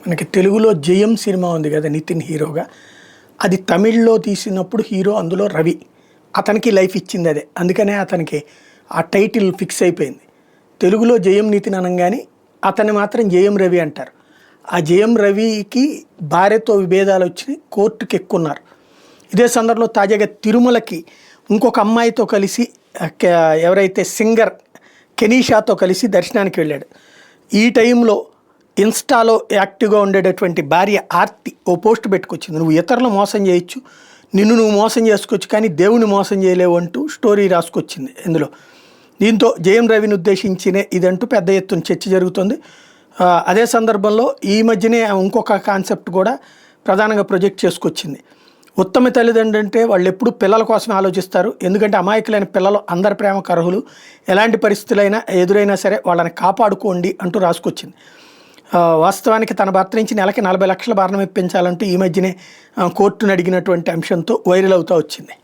మనకి తెలుగులో జయం సినిమా ఉంది కదా నితిన్ హీరోగా, అది తమిళ్లో తీసినప్పుడు హీరో అందులో రవి. అతనికి లైఫ్ ఇచ్చింది అదే, అందుకనే అతనికి ఆ టైటిల్ ఫిక్స్ అయిపోయింది. తెలుగులో జయం నితిన్ అనగానే అతన్ని మాత్రం జయం రవి అంటారు. ఆ జయం రవికి భార్యతో విభేదాలు వచ్చి కోర్టుకి ఎక్కున్నారు. ఇదే సందర్భంలో తాజాగా తిరుమలకి ఇంకొక అమ్మాయితో కలిసి ఎవరైతే సింగర్ కెనీషాతో కలిసి దర్శనానికి వెళ్ళాడు. ఈ టైంలో ఇన్స్టాలో యాక్టివ్గా ఉండేటటువంటి భార్య ఆర్తి ఓ పోస్ట్ పెట్టుకొచ్చింది. నువ్వు ఇతరులను మోసం చేయొచ్చు, నిన్ను నువ్వు మోసం చేసుకోవచ్చు, కానీ దేవుని మోసం చేయలేవు అంటూ స్టోరీ రాసుకొచ్చింది ఇందులో. దీంతో జయం రవిని ఉద్దేశించిన ఇదంటూ పెద్ద ఎత్తున చర్చ జరుగుతుంది. అదే సందర్భంలో ఈ మధ్యనే ఇంకొక కాన్సెప్ట్ కూడా ప్రధానంగా ప్రొజెక్ట్ చేసుకొచ్చింది. ఉత్తమ తల్లిదండ్రులు అంటే వాళ్ళు ఎప్పుడు పిల్లల కోసమే ఆలోచిస్తారు. ఎందుకంటే అమాయకులైన పిల్లలు అందరి ప్రేమకు అర్హులు, ఎలాంటి పరిస్థితులైనా ఎదురైనా సరే వాళ్ళని కాపాడుకోండి అంటూ రాసుకొచ్చింది. వాస్తవానికి తన భర్త నుంచి నెలకి 40 లక్షల భారణం ఇప్పించాలంటూ ఈ మధ్యనే కోర్టును అడిగినటువంటి అంశంతో వైరల్ అవుతూ వచ్చింది.